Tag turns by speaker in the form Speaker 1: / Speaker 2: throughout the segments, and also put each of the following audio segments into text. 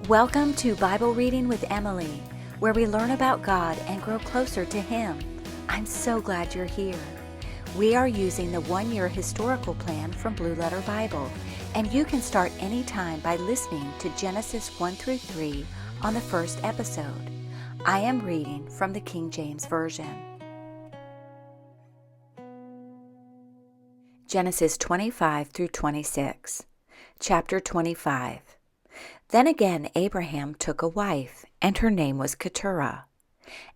Speaker 1: Welcome to Bible Reading with Emily, where we learn about God and grow closer to Him. I'm so glad you're here. We are using the one-year historical plan from Blue Letter Bible, and you can start anytime by listening to Genesis 1 through 3 on the first episode. I am reading from the King James Version. Genesis 25 through 26. Chapter 25. Then again Abraham took a wife, and her name was Keturah.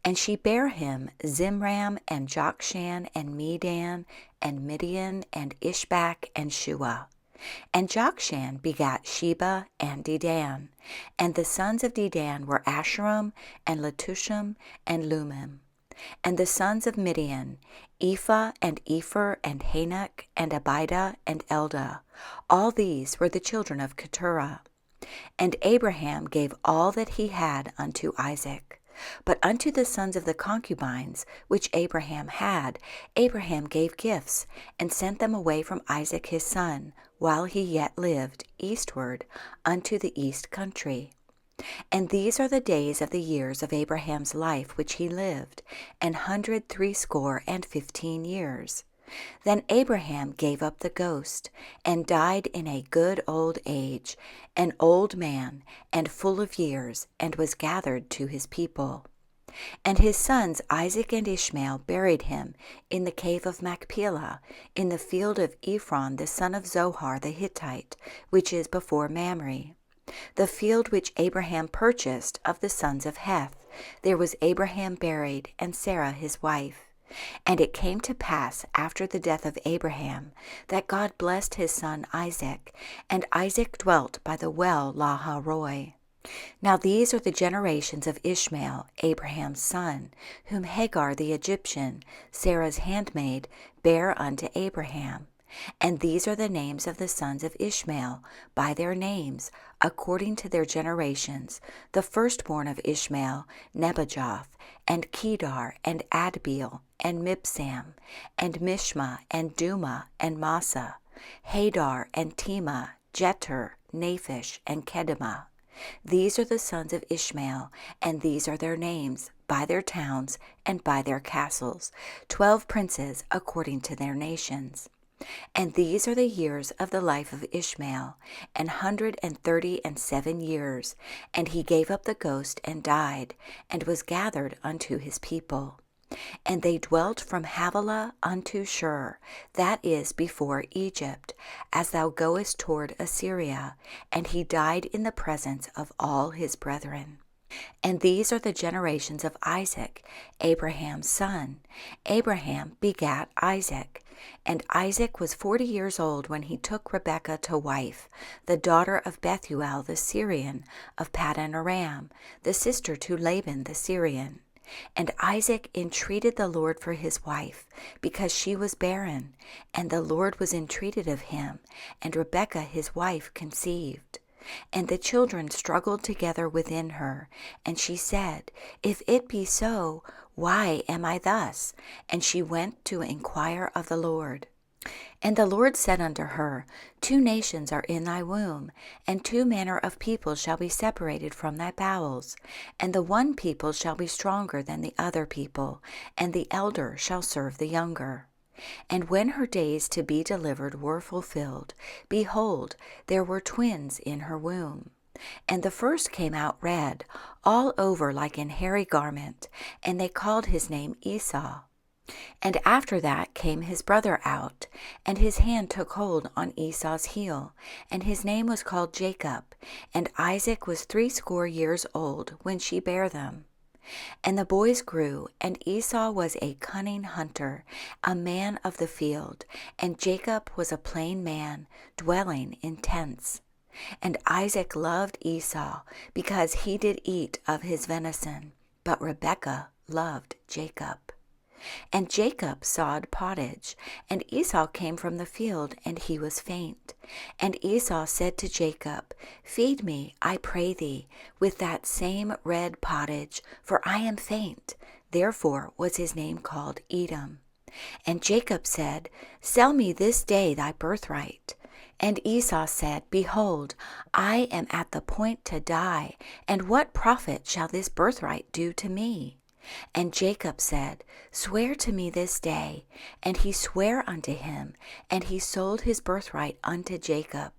Speaker 1: And she bare him Zimram, and Jokshan, and Medan, and Midian, and Ishbak, and Shua. And Jokshan begat Sheba and Dedan. And the sons of Dedan were Asherim, and Letushim, and Lumim. And the sons of Midian, Ephah, and Epher, and Hanok, and Abida, and Eldah. All these were the children of Keturah. And Abraham gave all that he had unto Isaac. But unto the sons of the concubines which Abraham had, Abraham gave gifts, and sent them away from Isaac his son, while he yet lived, eastward, unto the east country. And these are the days of the years of Abraham's life which he lived, 160 years. Then Abraham gave up the ghost, and died in a good old age, an old man, and full of years, and was gathered to his people. And his sons Isaac and Ishmael buried him in the cave of Machpelah, in the field of Ephron the son of Zohar the Hittite, which is before Mamre. The field which Abraham purchased of the sons of Heth, there was Abraham buried, and Sarah his wife. And it came to pass after the death of Abraham that God blessed his son Isaac, and Isaac dwelt by the well Laha-roi. Now these are the generations of Ishmael, Abraham's son, whom Hagar the Egyptian, Sarah's handmaid, bare unto Abraham. And these are the names of the sons of Ishmael, by their names, according to their generations. The firstborn of Ishmael, Nebajoth, and Kedar, and Adbeel, and Mibsam, and Mishma, and Duma, and Massa, Hadar, and Tema, Jeter, Naphish, and Kedemah. These are the sons of Ishmael, and these are their names, by their towns, and by their castles, 12 princes according to their nations. And these are the years of the life of Ishmael, 137 years, and he gave up the ghost and died, and was gathered unto his people. And they dwelt from Havilah unto Shur, that is before Egypt, as thou goest toward Assyria, and he died in the presence of all his brethren. And these are the generations of Isaac, Abraham's son. Abraham begat Isaac. And Isaac was 40 years old when he took Rebekah to wife, the daughter of Bethuel the Syrian of Paddan Aram, the sister to Laban the Syrian. And Isaac entreated the Lord for his wife, because she was barren, and the Lord was entreated of him, and Rebekah his wife conceived. And the children struggled together within her, and she said, If it be so, why am I thus? And she went to inquire of the Lord. And the Lord said unto her, 2 nations are in thy womb, and 2 manner of people shall be separated from thy bowels. And the one people shall be stronger than the other people, and the elder shall serve the younger. And when her days to be delivered were fulfilled, behold, there were twins in her womb. And the first came out red, all over like an hairy garment, and they called his name Esau. And after that came his brother out, and his hand took hold on Esau's heel, and his name was called Jacob. And Isaac was 80 years old when she bare them. And the boys grew, and Esau was a cunning hunter, a man of the field, and Jacob was a plain man, dwelling in tents. And Isaac loved Esau, because he did eat of his venison, but Rebekah loved Jacob. And Jacob sawed pottage, and Esau came from the field, and he was faint. And Esau said to Jacob, Feed me, I pray thee, with that same red pottage, for I am faint. Therefore was his name called Edom. And Jacob said, Sell me this day thy birthright. And Esau said, Behold, I am at the point to die, and what profit shall this birthright do to me? And Jacob said, Swear to me this day. And he sware unto him, and he sold his birthright unto Jacob.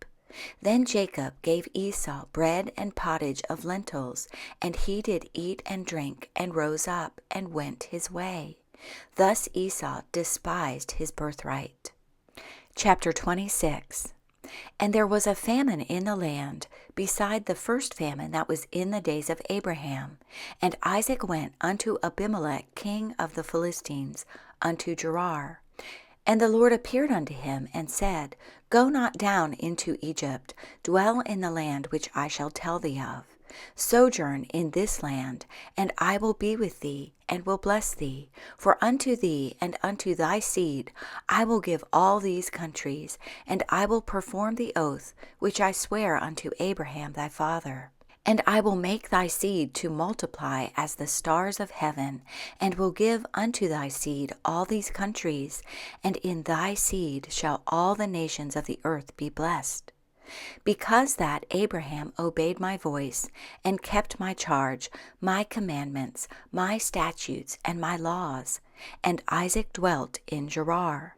Speaker 1: Then Jacob gave Esau bread and pottage of lentils, and he did eat and drink, and rose up, and went his way. Thus Esau despised his birthright. Chapter 26. And there was a famine in the land, beside the first famine that was in the days of Abraham. And Isaac went unto Abimelech king of the Philistines, unto Gerar. And the Lord appeared unto him, and said, Go not down into Egypt, dwell in the land which I shall tell thee of. Sojourn in this land, and I will be with thee, and will bless thee. For unto thee and unto thy seed I will give all these countries, and I will perform the oath which I sware unto Abraham thy father. And I will make thy seed to multiply as the stars of heaven, and will give unto thy seed all these countries, and in thy seed shall all the nations of the earth be blessed. Because that Abraham obeyed my voice, and kept my charge, my commandments, my statutes, and my laws. And Isaac dwelt in Gerar.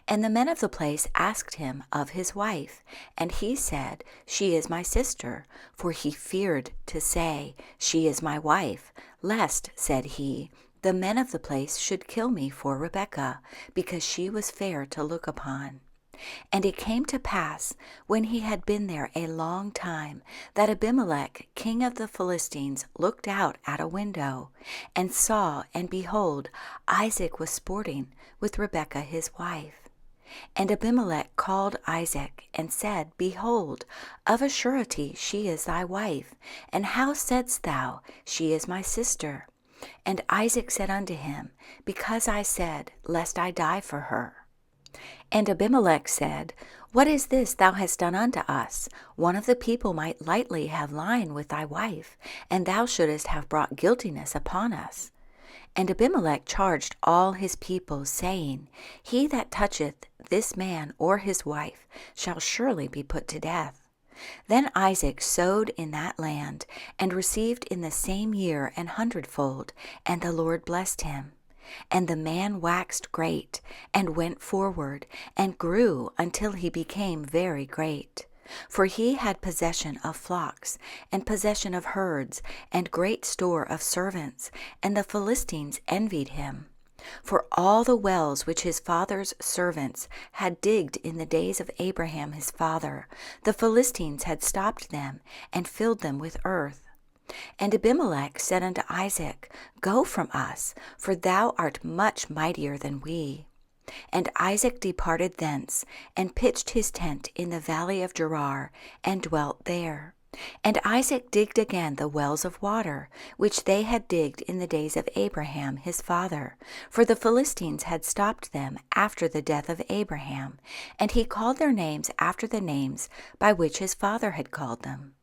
Speaker 1: And the men of the place asked him of his wife, and he said, She is my sister. For he feared to say, She is my wife, lest, said he, the men of the place should kill me for Rebekah, because she was fair to look upon. And it came to pass, when he had been there a long time, that Abimelech king of the Philistines looked out at a window, and saw, and behold, Isaac was sporting with Rebekah his wife. And Abimelech called Isaac, and said, Behold, of a surety she is thy wife. And how saidst thou, She is my sister? And Isaac said unto him, Because I said, Lest I die for her. And Abimelech said, What is this thou hast done unto us? One of the people might lightly have lain with thy wife, and thou shouldest have brought guiltiness upon us. And Abimelech charged all his people, saying, He that toucheth this man or his wife shall surely be put to death. Then Isaac sowed in that land, and received in the same year 100-fold, and the Lord blessed him. And the man waxed great, and went forward, and grew until he became very great. For he had possession of flocks, and possession of herds, and great store of servants, and the Philistines envied him. For all the wells which his father's servants had digged in the days of Abraham his father, the Philistines had stopped them, and filled them with earth. And Abimelech said unto Isaac, Go from us, for thou art much mightier than we. And Isaac departed thence, and pitched his tent in the valley of Gerar, and dwelt there. And Isaac digged again the wells of water, which they had digged in the days of Abraham his father, for the Philistines had stopped them after the death of Abraham, and he called their names after the names by which his father had called them.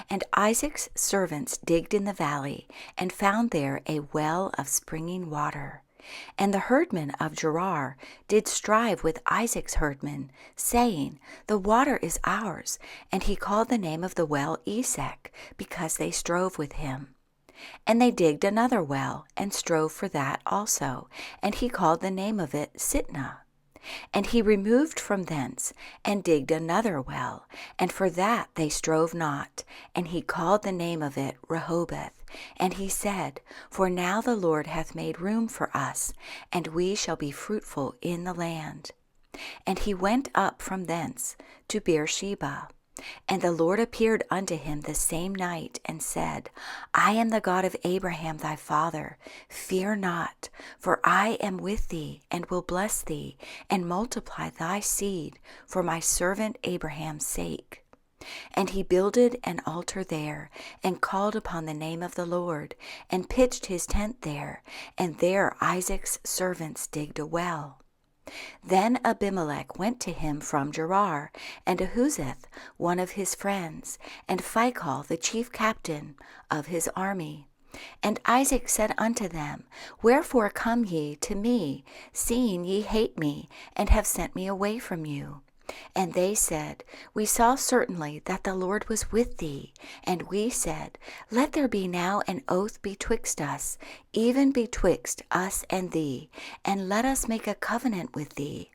Speaker 1: And Isaac's servants digged in the valley, and found there a well of springing water. And the herdmen of Gerar did strive with Isaac's herdmen, saying, The water is ours. And he called the name of the well Esek, because they strove with him. And they digged another well, and strove for that also, and he called the name of it Sitnah. And he removed from thence, and digged another well, and for that they strove not, and he called the name of it Rehoboth. And he said, For now the Lord hath made room for us, and we shall be fruitful in the land. And he went up from thence to Beersheba. And the Lord appeared unto him the same night, and said, I am the God of Abraham thy father. Fear not, for I am with thee, and will bless thee, and multiply thy seed for my servant Abraham's sake. And he builded an altar there, and called upon the name of the Lord, and pitched his tent there, and there Isaac's servants digged a well. Then Abimelech went to him from Gerar, and Ahuzeth, one of his friends, and Phicol, the chief captain of his army. And Isaac said unto them, Wherefore come ye to me, seeing ye hate me, and have sent me away from you? And they said, We saw certainly that the Lord was with thee. And we said, Let there be now an oath betwixt us, even betwixt us and thee, and let us make a covenant with thee,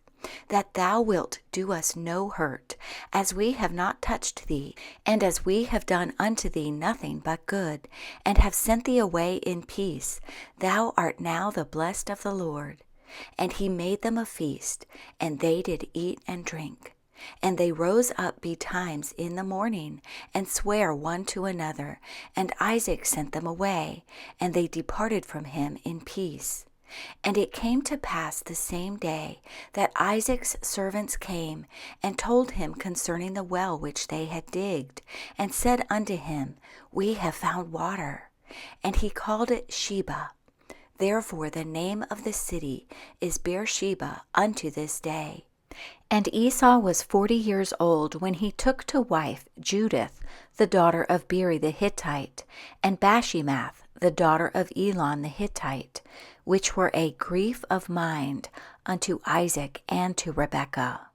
Speaker 1: that thou wilt do us no hurt, as we have not touched thee, and as we have done unto thee nothing but good, and have sent thee away in peace. Thou art now the blessed of the Lord. And he made them a feast, and they did eat and drink. And they rose up betimes in the morning, and sware one to another. And Isaac sent them away, and they departed from him in peace. And it came to pass the same day that Isaac's servants came, and told him concerning the well which they had digged, and said unto him, We have found water. And he called it Sheba. Therefore the name of the city is Beersheba unto this day. And Esau was 40 years old when he took to wife Judith, the daughter of Beeri the Hittite, and Bashemath, the daughter of Elon the Hittite, which were a grief of mind unto Isaac and to Rebekah.